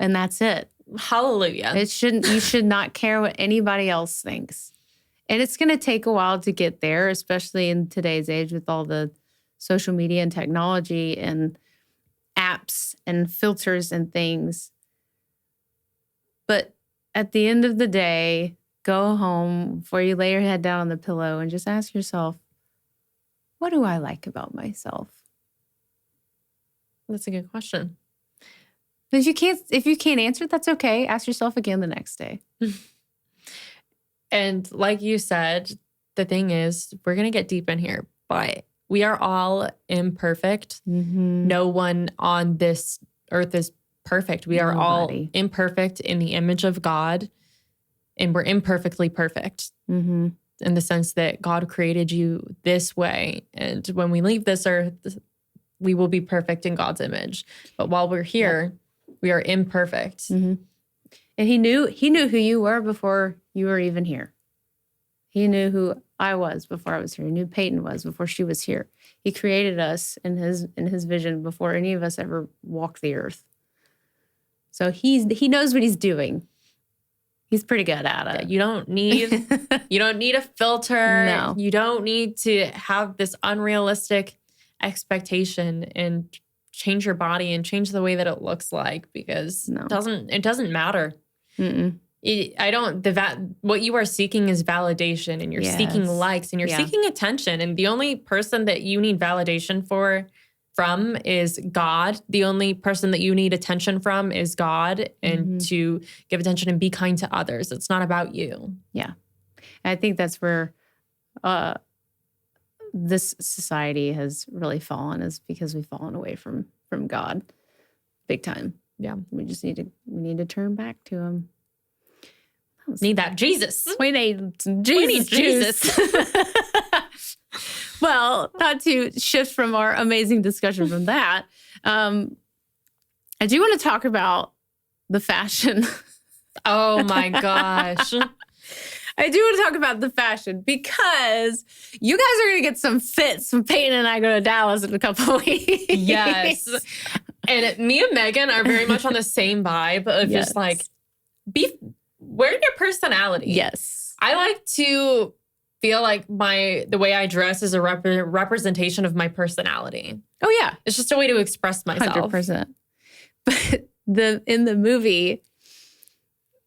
And that's it. Hallelujah. You should not care what anybody else thinks. And it's going to take a while to get there, especially in today's age with all the social media and technology and apps and filters and things. But at the end of the day, go home before you lay your head down on the pillow and just ask yourself, what do I like about myself? That's a good question. If you can't answer it, that's okay. Ask yourself again the next day. And like you said, the thing is, we're going to get deep in here, but we are all imperfect. Mm-hmm. No one on this earth is perfect. We are all imperfect in the image of God, and we're imperfectly perfect in the sense that God created you this way. And when we leave this earth, we will be perfect in God's image. But while we're here, we are imperfect. Mm-hmm. And he knew who you were before you were even here. He knew who I was before I was here. He knew Peyton was before she was here. He created us in his vision before any of us ever walked the earth. So he knows what he's doing. He's pretty good at it. Yeah, you don't need a filter. No. You don't need to have this unrealistic expectation and change your body and change the way that it looks like, because it doesn't matter. Mm-mm. What you are seeking is validation, and you're seeking likes, and you're seeking attention. And the only person that you need validation from is God. The only person that you need attention from is God, and to give attention and be kind to others. It's not about you. Yeah. And I think that's where this society has really fallen, is because we've fallen away from God big time. Yeah. We need to turn back to him. Need that Jesus. We need Jesus. Well, not to shift from our amazing discussion from that, I do want to talk about the fashion. Oh my gosh. I do want to talk about the fashion because you guys are going to get some fits when Peyton and I go to Dallas in a couple of weeks. Yes. And me and Megan are very much on the same vibe of just like, wear your personality. Yes. I like to feel like the way I dress is a representation of my personality. Oh, yeah. It's just a way to express myself. 100%. But in the movie,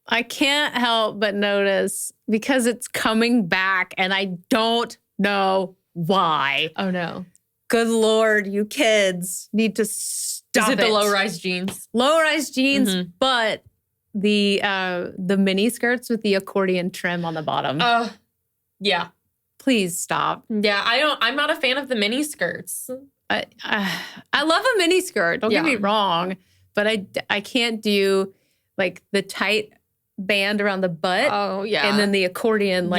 I can't help but notice, because it's coming back and I don't know why. Oh, no. Good Lord, you kids need to stop it. Is it the low-rise jeans? Low-rise jeans, but the mini skirts with the accordion trim on the bottom. Yeah. Please stop. Yeah, I'm not a fan of the mini skirts. I love a mini skirt. Don't get me wrong, but I can't do like the tight band around the butt. Oh yeah, and then the accordion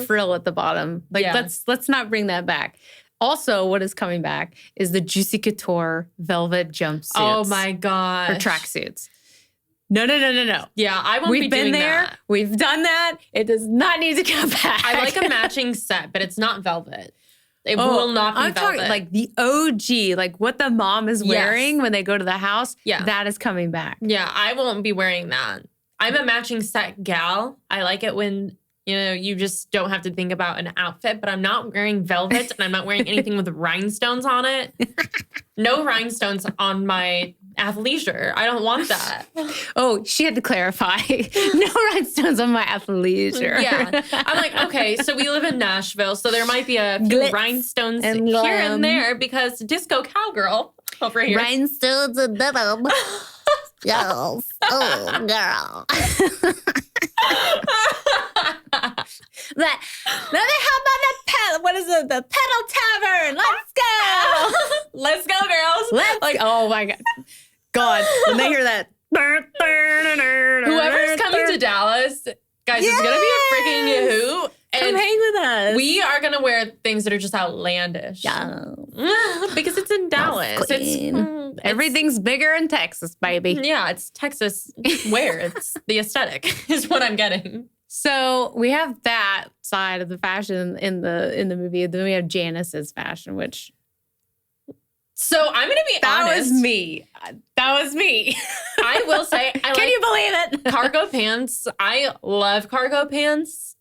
frill at the bottom. Like let's not bring that back. Also, what is coming back is the Juicy Couture velvet jumpsuits. Oh my god, or tracksuits. No. Yeah, I won't be doing that. We've been there. We've done that. It does not need to come back. I like a matching set, but it's not velvet. It will not be velvet. I'm talking like the OG, like what the mom is wearing when they go to the house. Yeah. That is coming back. Yeah, I won't be wearing that. I'm a matching set gal. I like it when, you just don't have to think about an outfit, but I'm not wearing velvet and I'm not wearing anything with rhinestones on it. No rhinestones on my athleisure. I don't want that. Oh, she had to clarify. No rhinestones on my athleisure. Yeah. I'm like, okay, so we live in Nashville, so there might be a few rhinestones and here and there because disco cowgirl over here. Rhinestones and denim. Yes. Oh, girl. Let me hop on the pedal. What is it? The pedal tavern. Let's go. Let's go, girls. Oh my God. When they hear that. Whoever's coming to Dallas, guys, it's going to be a freaking hoot. Come hang with us. We are going to wear things that are just outlandish. Yeah. Because it's in Dallas. Everything's bigger in Texas, baby. Yeah, it's Texas wear. It's the aesthetic is what I'm getting. So we have that side of the fashion in the movie. Then we have Janice's fashion, which... So I'm going to be honest. That was me. I will say, Can you believe it? Cargo pants. I love cargo pants.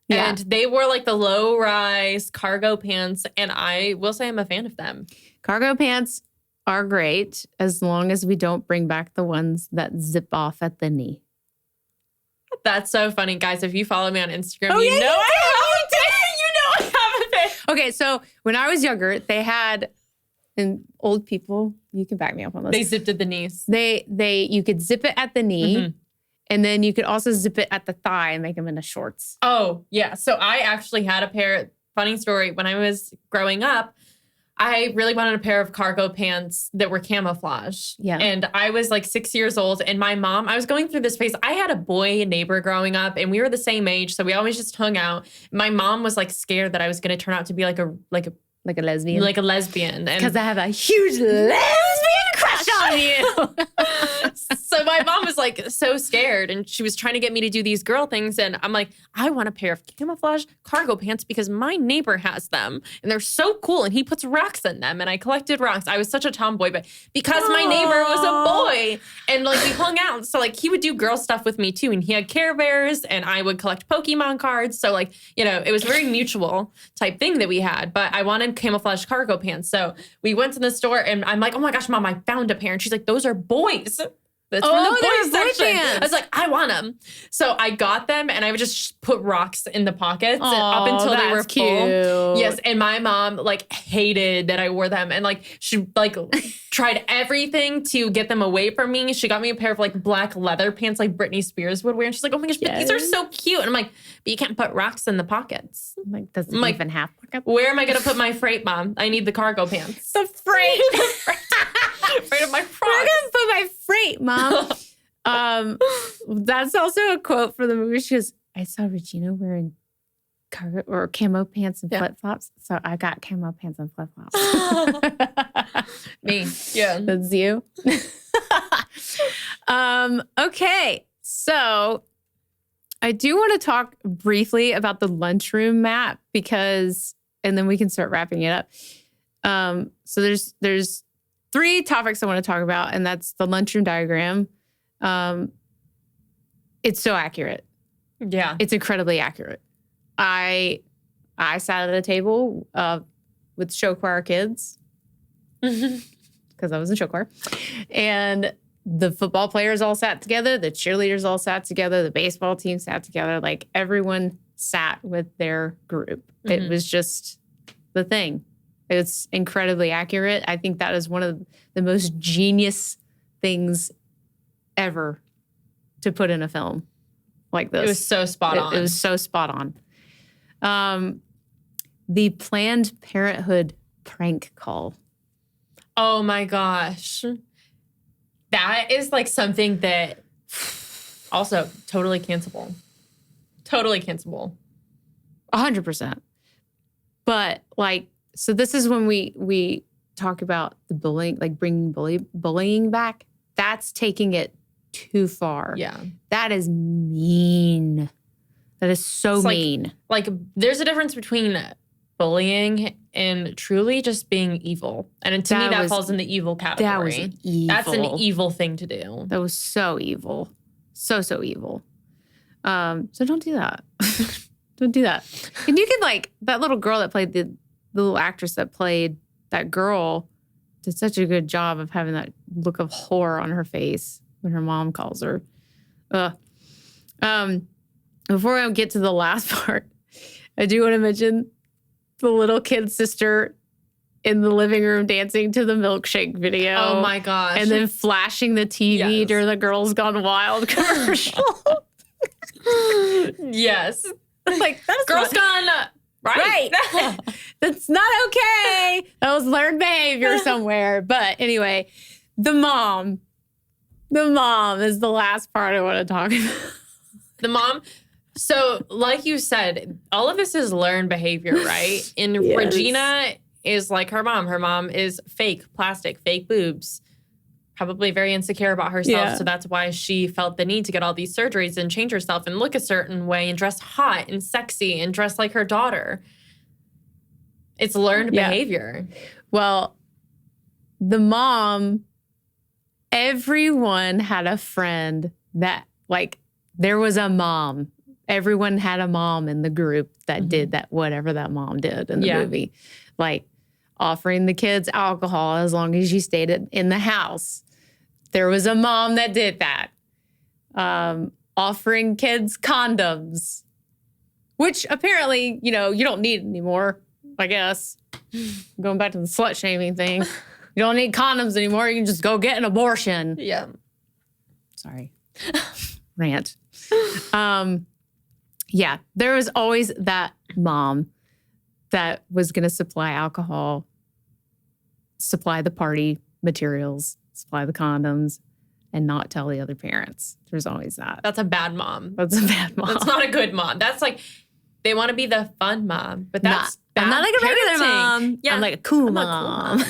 Yeah. And they wore like the low-rise cargo pants. And I will say I'm a fan of them. Cargo pants are great as long as we don't bring back the ones that zip off at the knee. That's so funny, guys. If you follow me on Instagram, you know I have a fit. Okay, so when I was younger, they had, and old people, you can back me up on this. They zipped at the knees. You could zip it at the knee, and then you could also zip it at the thigh and make them into shorts. Oh, yeah. So I actually had a pair, funny story, when I was growing up, I really wanted a pair of cargo pants that were camouflage. Yeah. And I was like 6 years old. And my mom, I was going through this phase. I had a boy neighbor growing up and we were the same age. So we always just hung out. My mom was like scared that I was going to turn out to be like a lesbian. Like a lesbian. Because I have a huge lesbian crush on you. So my mom was like so scared and she was trying to get me to do these girl things. And I'm like, I want a pair of camouflage cargo pants because my neighbor has them and they're so cool and he puts rocks in them. And I collected rocks. I was such a tomboy, but because my neighbor was a boy and like we hung out. So like he would do girl stuff with me too. And he had Care Bears and I would collect Pokemon cards. So like, you know, it was very mutual type thing that we had, but I wanted camouflage cargo pants. So we went to the store and I'm like, oh my gosh, Mom, I found a pair. And she's like, those are boys. That's from the boys section. I was like, I want them. So I got them and I would just put rocks in the pockets up until they were full. Yes. And my mom like hated that I wore them. And like, she like tried everything to get them away from me. She got me a pair of like black leather pants like Britney Spears would wear. And she's like, oh my gosh, but these are so cute. And I'm like, but you can't put rocks in the pockets. I'm like, does it even have pockets? Where am I going to put my freight, Mom? I need the cargo pants. The freight. Afraid of my frogs. Where am I gonna put my freight, Mom? That's also a quote for the movie. She goes, I saw Regina wearing cargo or camo pants and flip-flops. So I got camo pants and flip-flops. Me. Yeah. That's you. Okay. So I do want to talk briefly about the lunchroom map because, and then we can start wrapping it up. So there's 3 topics I want to talk about, and that's the lunchroom diagram. It's so accurate. Yeah. It's incredibly accurate. I sat at a table with show choir kids because I was in show choir. And the football players all sat together. The cheerleaders all sat together. The baseball team sat together. Like everyone sat with their group. It was just the thing. It's incredibly accurate. I think that is one of the most genius things ever to put in a film like this. It was so spot on. It was so spot on. The Planned Parenthood prank call. Oh my gosh. That is like something that also totally cancelable. Totally cancelable. 100%. But like, so this is when we talk about the bullying, like bringing bullying back. That's taking it too far. Yeah. That is mean. That is so mean. Like there's a difference between bullying and truly just being evil. And to me, that falls in the evil category. That was evil. That's an evil thing to do. That was so evil. So evil. So don't do that. Don't do that. And you can like, that little girl that played the little actress that played that girl did such a good job of having that look of horror on her face when her mom calls her. Before I get to the last part, I do want to mention the little kid's sister in the living room dancing to the milkshake video. Oh my gosh. And then flashing the TV during the Girls Gone Wild commercial. Yes. Like, that's Girls Gone... Right. That's not okay. That was learned behavior somewhere. But anyway, the mom is the last part I want to talk about. The mom. So like you said, all of this is learned behavior, right? And yes. Regina is like her mom. Her mom is fake plastic, fake boobs, probably very insecure about herself. Yeah. So that's why she felt the need to get all these surgeries and change herself and look a certain way and dress hot and sexy and dress like her daughter. It's learned behavior. Well, the mom, everyone had a friend that, like, there was a mom. Everyone had a mom in the group that did that, whatever that mom did in the movie. Like, offering the kids alcohol as long as you stayed in the house. There was a mom that did that. Offering kids condoms, which apparently, you don't need anymore, I guess. Going back to the slut shaming thing. You don't need condoms anymore. You can just go get an abortion. Yeah. Sorry. Rant. Yeah, there was always that mom that was going to supply alcohol, supply the party materials, supply the condoms, and not tell the other parents. There's always that. That's a bad mom. That's a bad mom. That's not a good mom. That's like, they want to be the fun mom, but that's bad. I'm not like a regular parenting. mom. Yeah. I'm like a cool mom.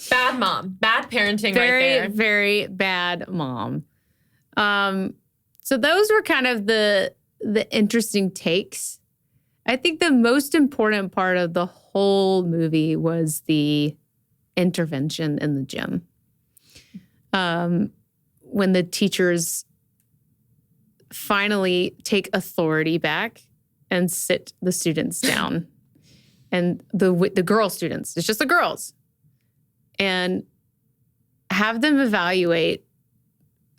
Bad mom. Bad parenting Very, right there. very bad mom. So those were kind of the interesting takes. I think the most important part of the whole movie was the intervention in the gym. When the teachers finally take authority back and sit the students down. And the girl students, it's just the girls. And have them evaluate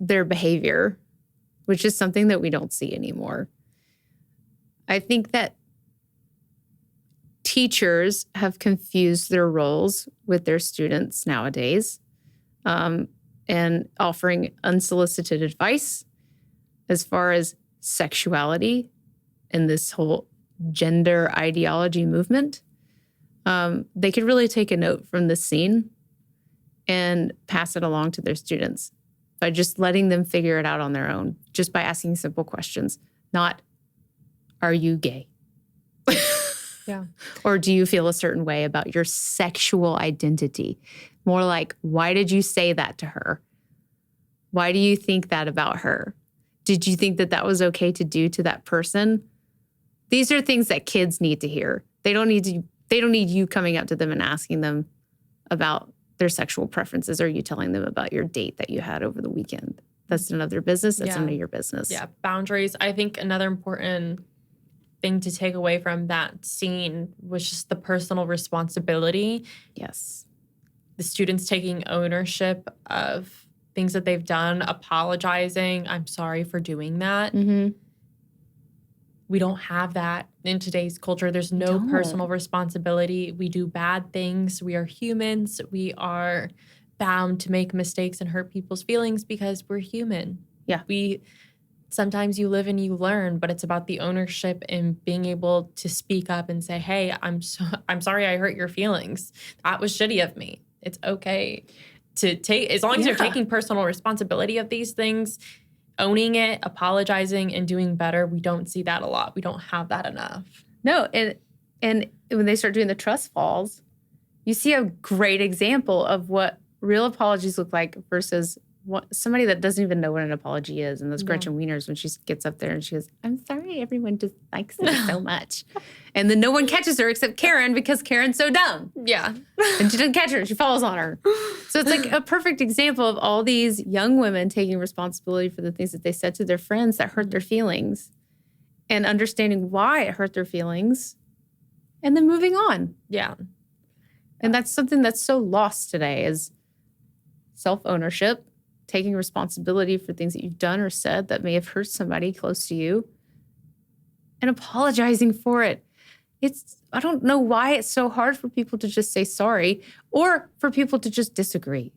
their behavior, which is something that we don't see anymore. I think that teachers have confused their roles with their students nowadays, and offering unsolicited advice as far as sexuality and this whole gender ideology movement. They could really take a note from this scene and pass it along to their students by just letting them figure it out on their own, just by asking simple questions, not, are you gay? Yeah. Or do you feel a certain way about your sexual identity? More like, why did you say that to her? Why do you think that about her? Did you think that that was okay to do to that person? These are things that kids need to hear. They don't need you coming up to them and asking them about their sexual preferences, or you telling them about your date that you had over the weekend. That's none of their business. That's none of your business. Yeah, boundaries. I think another important thing to take away from that scene was just the personal responsibility. Yes. The students taking ownership of things that they've done, apologizing. I'm sorry for doing that. Mm-hmm. We don't have that in today's culture. There's no personal responsibility. We do bad things. We are humans. We are bound to make mistakes and hurt people's feelings because we're human. Yeah. Sometimes you live and you learn, but it's about the ownership and being able to speak up and say, hey, I'm sorry I hurt your feelings. That was shitty of me. It's okay to take, as long as you're taking personal responsibility of these things, owning it, apologizing, and doing better. We don't see that a lot. We don't have that enough. No, and when they start doing the trust falls, you see a great example of what real apologies look like versus somebody that doesn't even know what an apology is. And those Gretchen Wieners, when she gets up there and she goes, I'm sorry everyone just likes me so much. And then no one catches her except Karen because Karen's so dumb. Yeah. And she doesn't catch her. She falls on her. So it's like a perfect example of all these young women taking responsibility for the things that they said to their friends that hurt their feelings and understanding why it hurt their feelings and then moving on. Yeah. And that's something that's so lost today is self-ownership, taking responsibility for things that you've done or said that may have hurt somebody close to you, and apologizing for it. I don't know why it's so hard for people to just say sorry or for people to just disagree.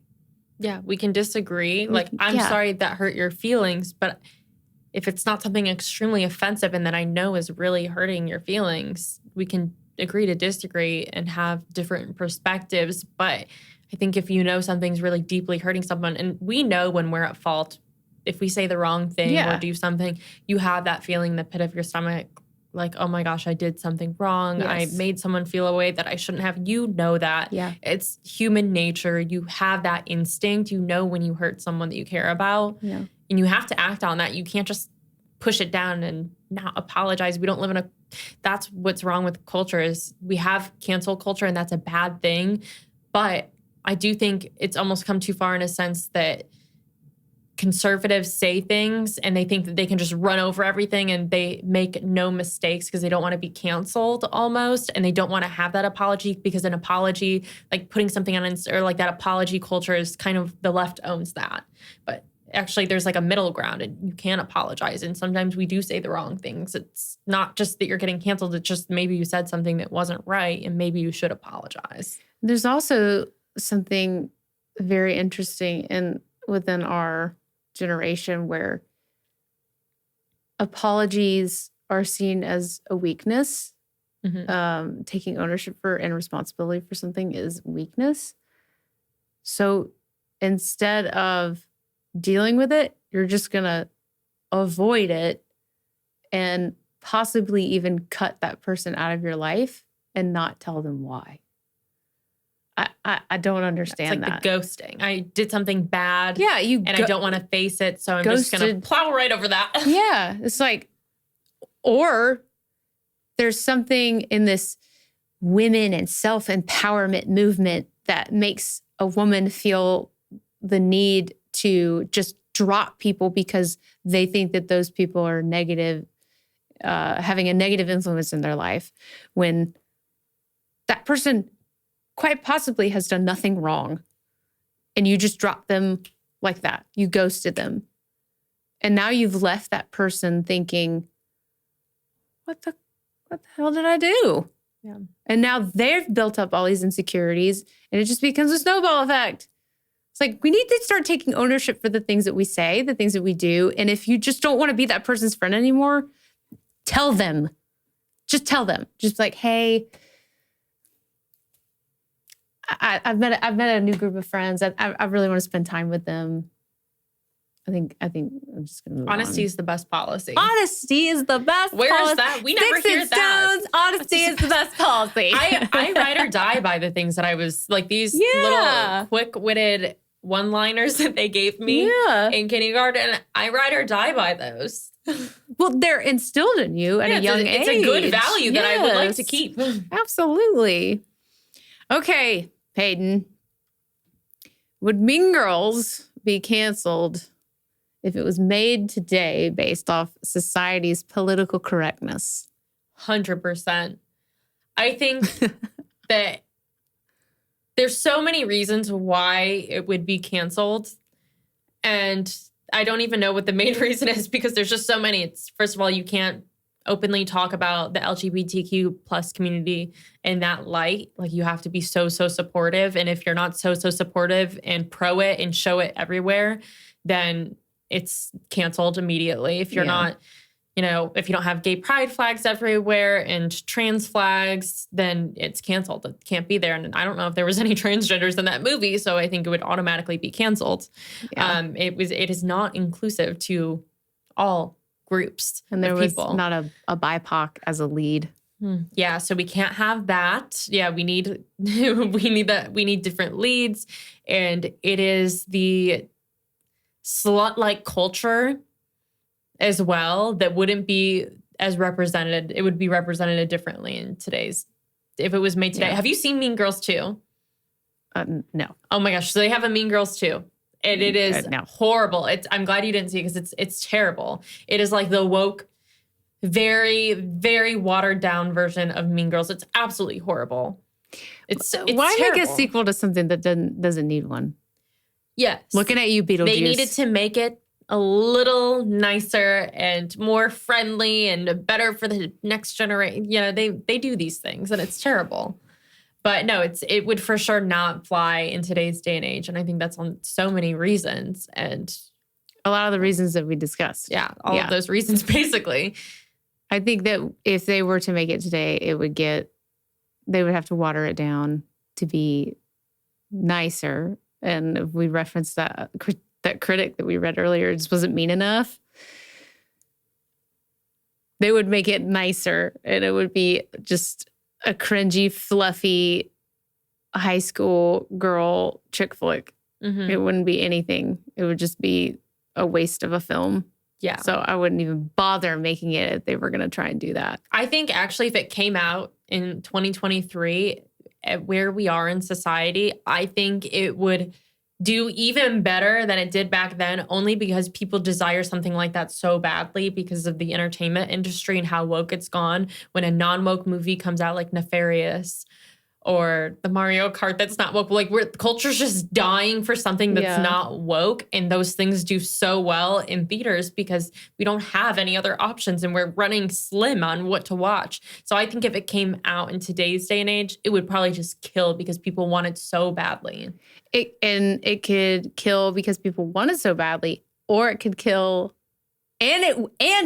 Yeah, we can disagree. I'm sorry that hurt your feelings, but if it's not something extremely offensive and that I know is really hurting your feelings, we can agree to disagree and have different perspectives. But I think if you know something's really deeply hurting someone, and we know when we're at fault, if we say the wrong thing or do something, you have that feeling in the pit of your stomach, like, oh my gosh, I did something wrong. Yes. I made someone feel a way that I shouldn't have. You know that. Yeah. It's human nature. You have that instinct. You know when you hurt someone that you care about. Yeah. And you have to act on that. You can't just push it down and not apologize. We don't live in that's what's wrong with culture is we have cancel culture, and that's a bad thing. But I do think it's almost come too far in a sense that conservatives say things and they think that they can just run over everything and they make no mistakes because they don't want to be canceled almost, and they don't want to have that apology because an apology, like putting something on or like that apology culture is kind of the left owns that. But actually there's like a middle ground and you can apologize. And sometimes we do say the wrong things. It's not just that you're getting canceled. It's just maybe you said something that wasn't right and maybe you should apologize. There's also something very interesting within our generation where apologies are seen as a weakness. Mm-hmm. Taking ownership for and responsibility for something is weakness. So instead of dealing with it, you're just going to avoid it and possibly even cut that person out of your life and not tell them why. I don't It's understand like that. the ghosting. I did something bad. Yeah, I don't want to face it, so I'm just going to plow right over that. Yeah, it's like, or there's something in this women and self-empowerment movement that makes a woman feel the need to just drop people because they think that those people are negative, having a negative influence in their life, when that person quite possibly has done nothing wrong. And you just drop them like that. You ghosted them. And now you've left that person thinking, what the hell did I do? Yeah. And now they've built up all these insecurities, and it just becomes a snowball effect. It's like, we need to start taking ownership for the things that we say, the things that we do. And if you just don't want to be that person's friend anymore, tell them. Just tell them. Just like, hey, I've met a new group of friends. I really want to spend time with them. I think I'm just gonna move Honesty on. is the best policy. Honesty is the best Where's policy. that? We never Sticks hear and that. stones, honesty is the best policy. I ride or die by the things that I was like, these little quick-witted one-liners that they gave me in kindergarten. I ride or die by those. Well, they're instilled in you at a young age. It's a good value that I would like to keep. Absolutely. Okay, Peyton. Would Mean Girls be canceled if it was made today based off society's political correctness? 100%. I think that there's so many reasons why it would be canceled. And I don't even know what the main reason is, because there's just so many. It's, first of all, you can't openly talk about the LGBTQ plus community in that light. Like, you have to be so supportive. And if you're not so supportive and pro it and show it everywhere, then it's canceled immediately. If you're not, if you don't have gay pride flags everywhere and trans flags, then it's canceled. It can't be there. And I don't know if there was any transgenders in that movie, so I think it would automatically be canceled. Yeah. It is not inclusive to all groups. And there was not a BIPOC as a lead. Yeah, so we can't have that. Yeah, we need we need different leads. And it is the slut-like culture as well that wouldn't be as represented. It would be represented differently in today's, if it was made today. Yeah. Have you seen Mean Girls 2? No. Oh my gosh, so they have a Mean Girls 2. And it is horrible. I'm glad you didn't see it, because it's terrible. It is like the woke, very, very watered down version of Mean Girls. It's absolutely horrible. It's why terrible. Make a sequel to something that doesn't need one? Yes. Looking at you, Beetlejuice. They needed to make it a little nicer and more friendly and better for the next generation. They do these things, and it's terrible. But no, it would for sure not fly in today's day and age. And I think that's on so many reasons. And a lot of the reasons that we discussed. Yeah, all of those reasons, basically. I think that if they were to make it today, they would have to water it down to be nicer. And if we referenced that critic that we read earlier, it just wasn't mean enough. They would make it nicer, and it would be just a cringy, fluffy high school girl chick flick. Mm-hmm. It wouldn't be anything. It would just be a waste of a film. Yeah. So I wouldn't even bother making it if they were going to try and do that. I think actually if it came out in 2023, at where we are in society, I think it would do even better than it did back then, only because people desire something like that so badly because of the entertainment industry and how woke it's gone. When a non-woke movie comes out, like Nefarious or the Mario Kart that's not woke, like culture's just dying for something that's not woke. And those things do so well in theaters because we don't have any other options and we're running slim on what to watch. So I think if it came out in today's day and age, it would probably just kill because people want it so badly. It could kill because people want it so badly, or it could kill and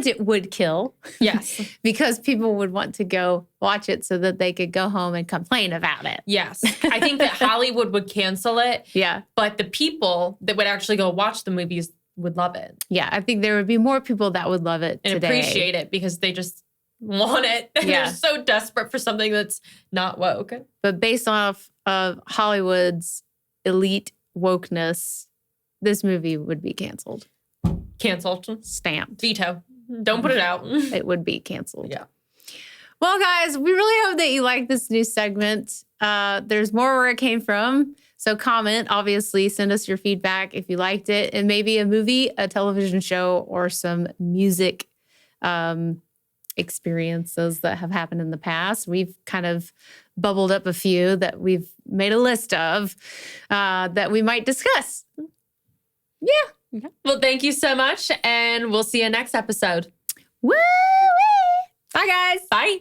it would kill. Yes. Because people would want to go watch it so that they could go home and complain about it. Yes. I think that Hollywood would cancel it. Yeah. But the people that would actually go watch the movies would love it. Yeah. I think there would be more people that would love it and today. Appreciate it because they just want it. And Yeah. they're so desperate for something that's not woke. But based off of Hollywood's elite wokeness, this movie would be canceled. Canceled. Stamped. Veto. Don't put it out. It would be canceled. Yeah. Well, guys, we really hope that you like this new segment. There's more where it came from. So comment, obviously, send us your feedback if you liked it. And maybe a movie, a television show, or some music experiences that have happened in the past. We've kind of bubbled up a few that we've made a list of that we might discuss. Yeah. Well, thank you so much. And we'll see you next episode. Woo! Bye, guys. Bye.